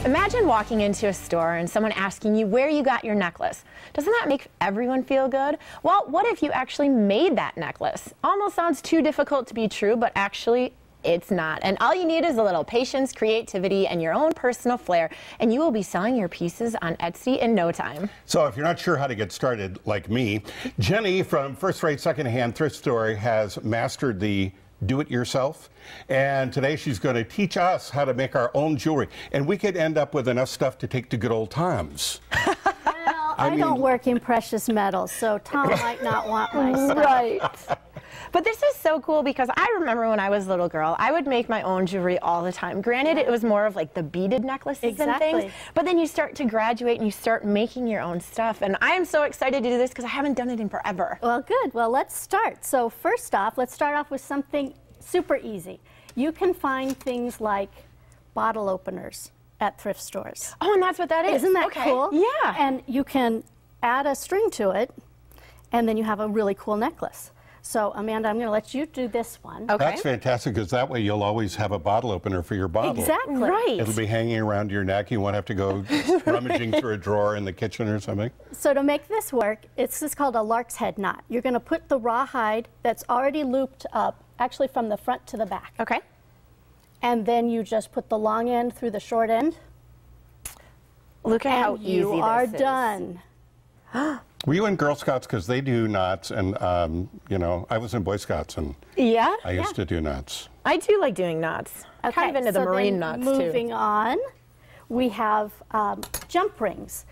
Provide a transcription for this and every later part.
Imagine walking into a store and someone asking you where you got your necklace. Doesn't that make everyone feel good? Well, what if you actually made that necklace? Almost sounds too difficult to be true, but actually it's not. And all you need is a little patience, creativity, and your own personal flair, and you will be selling your pieces on Etsy in no time. So if you're not sure how to get started, like me, Jenny from First Rate Secondhand Thrift Store has mastered the do-it-yourself, and today she's going to teach us how to make our own jewelry, and we could end up with enough stuff to take to good old Tom's. Well, I don't work in precious metals, so Tom might not want my stuff. Right. But this is so cool because I remember when I was a little girl, I would make my own jewelry all the time. Granted, it was more of like the beaded necklaces and things, but then you start to graduate and you start making your own stuff. And I am so excited to do this because I haven't done it in forever. Well, good. Well, let's start. So first off, let's start off with something super easy. You can find things like bottle openers at thrift stores. Oh, and that's what that is. Isn't that cool? Yeah. And you can add a string to it, and then you have a really cool necklace. So, Amanda, I'm going to let you do this one. Okay. That's fantastic, because that way you'll always have a bottle opener for your bottle. Exactly. Right. It'll be hanging around your neck. You won't have to go rummaging through a drawer in the kitchen or something. So to make this work, this is called a lark's head knot. You're going to put the raw hide that's already looped up, actually from the front to the back. Okay. And then you just put the long end through the short end. Look at how easy you are this is. done. Were you in Girl Scouts? Because they do knots, and you know, I was in Boy Scouts, and Yeah? I used to do knots. I do like doing knots. Okay, Kind of into the so marine then knots, too. moving on, we have jump rings.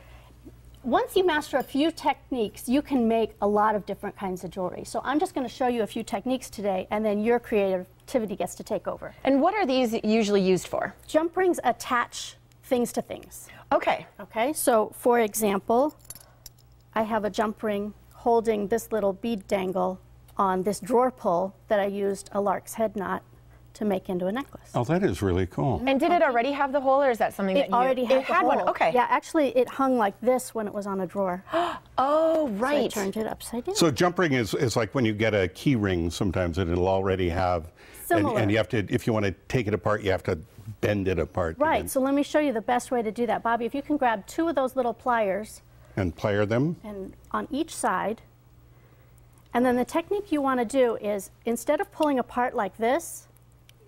Once you master a few techniques, you can make a lot of different kinds of jewelry. So I'm just going to show you a few techniques today, and then your creativity gets to take over. And what are these usually used for? Jump rings attach things to things. Okay. Okay, so for example, I have a jump ring holding this little bead dangle on this drawer pull that I used a lark's head knot to make into a necklace. Oh, that is really cool. And did it already have the hole, or is that something that It you... already had the hole. one, okay. Yeah, actually it hung like this when it was on a drawer. Oh, So I right. turned it upside down. So jump ring is like when you get a key ring sometimes, and it'll already have, and you have to, if you want to take it apart, you have to bend it apart. Right, so let me show you the best way to do that. Bobby, if you can grab two of those little pliers And plier them. and on each side, and then the technique you want to do is, instead of pulling apart like this,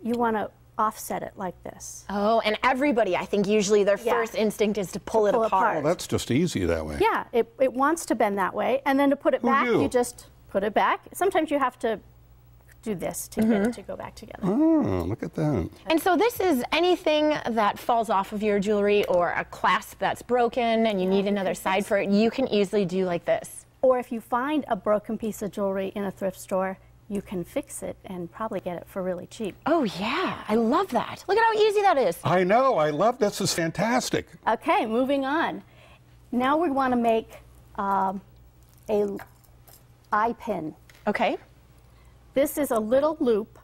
you want to offset it like this. Oh, and everybody, I think, usually their Yeah. first instinct is to pull it pull apart. Well, that's just easy that way. Yeah, it wants to bend that way, and then to put it back, knew? you just put it back. Sometimes you have to do this to get it to go back together. Oh, look at that. And so this is anything that falls off of your jewelry, or a clasp that's broken and you need another side for it, you can easily do like this. Or if you find a broken piece of jewelry in a thrift store, you can fix it and probably get it for really cheap. Oh, yeah. I love that. Look at how easy that is. I know, I love this. Is fantastic. Okay, moving on. Now we want to make a eye pin. Okay. This is a little loop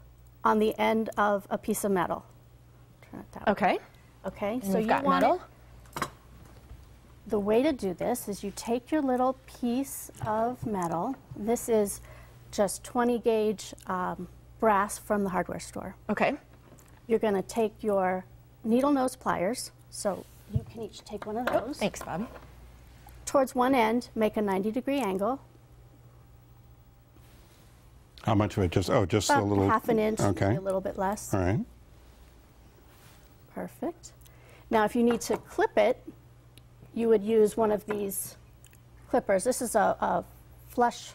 on the end of a piece of metal. Turn it that way. Okay. Okay, And so you've you got want metal. the way to do this is you take your little piece of metal. This is just 20 gauge brass from the hardware store. Okay. You're going to take your needle nose pliers, so you can each take one of those. Thanks, Bob. Towards one end, make a 90-degree angle. How much of it? Just About a little. half an inch, Okay. maybe a little bit less. All right. Perfect. Now, if you need to clip it, you would use one of these clippers. This is a flush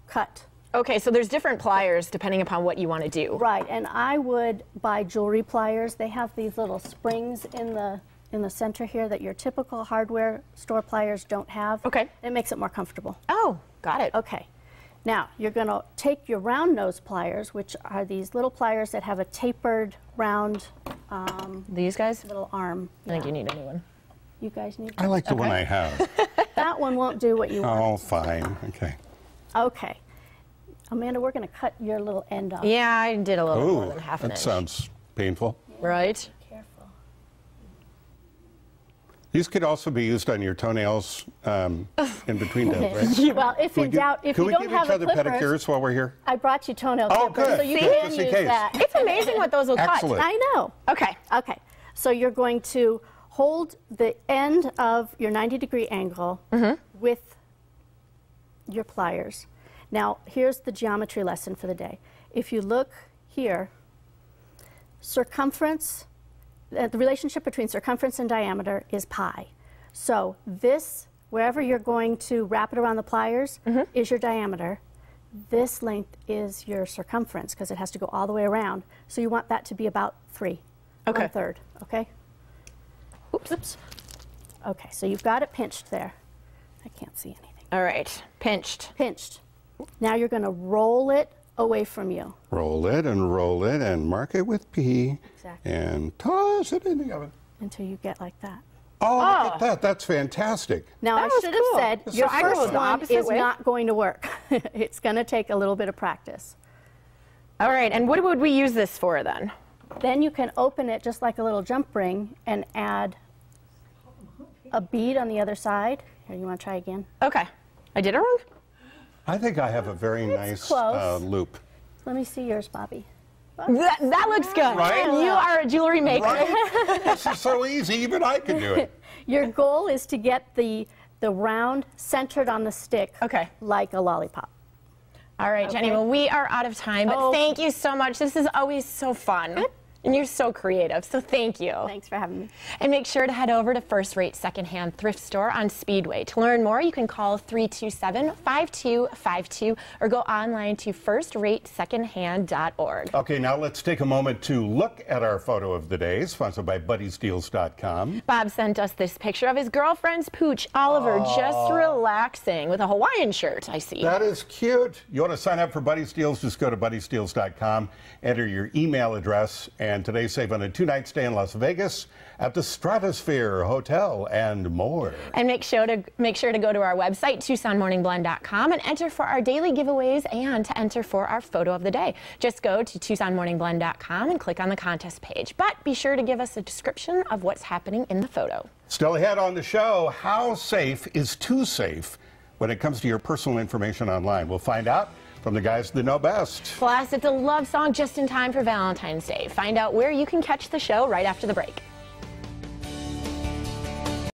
cut. Okay, so there's different pliers depending upon what you want to do. Right, and I would buy jewelry pliers. They have these little springs in the center here that your typical hardware store pliers don't have. Okay. It makes it more comfortable. Oh, got it. Okay. Now, you're going to take your round nose pliers, which are these little pliers that have a tapered, round These guys? little arm. I think you need a new one. You guys need I like the one I have. that one won't do what you want. Oh, fine. Okay. Okay. Amanda, we're going to cut your little end off. Yeah, I did a little more Oh, than half an that inch. sounds painful. Right? Careful. These could also be used on your toenails in between those, right? Well, if in doubt, if you don't Can we have give each other clippers, pedicures while we're here? I brought you toenail Oh, clippers, good. so you See? can Just in use case. that. It's amazing what those will cut. Excellent. I know. Okay. Okay. So you're going to hold the end of your 90-degree angle with your pliers. Now, here's the geometry lesson for the day. If you look here, circumference, the relationship between circumference and diameter is pi. So this, wherever you're going to wrap it around the pliers, is your diameter. This length is your circumference because it has to go all the way around. So you want that to be about 3, 1/3, okay? Oops. Okay, so you've got it pinched there. I can't see anything. All right, pinched. Pinched. Now you're going to roll it away from you. Roll it and mark it with P. Exactly. And toss it in the oven. Until you get like that. Oh, look at that. That's fantastic. Now, That I was should have cool. said, So your I go first the one opposite is way? not going to work. It's going to take a little bit of practice. All right, and what would we use this for then? Then you can open it just like a little jump ring and add a bead on the other side. Here, you want to try again? Okay, I did it wrong? I think I have a very nice close. loop. Let me see yours, Bobby. That looks good. Right? And you are a jewelry maker. Right? This is so easy, even I can do it. Your goal is to get the round centered on the stick, like a lollipop. All right, Jenny, well, we are out of time, but thank you so much. This is always so fun. And you're so creative, so thank you. Thanks for having me. And make sure to head over to First Rate Secondhand Thrift Store on Speedway. To learn more, you can call 327-5252 or go online to firstratesecondhand.org. Okay, now let's take a moment to look at our photo of the day, sponsored by BuddySteals.com. Bob sent us this picture of his girlfriend's pooch, Oliver, just relaxing with a Hawaiian shirt, I see. That is cute. You want to sign up for Buddy Steals, just go to BuddySteals.com, enter your email address, and today save on a 2-night stay in Las Vegas at the Stratosphere Hotel and more. And make sure to go to our website, TucsonMorningBlend.com, and enter for our daily giveaways and to enter for our photo of the day. Just go to TucsonMorningBlend.com and click on the contest page. But be sure to give us a description of what's happening in the photo. Still ahead on the show, how safe is too safe when it comes to your personal information online? We'll find out from the guys that know best. Plus, it's a love song just in time for Valentine's Day. Find out where you can catch the show right after the break.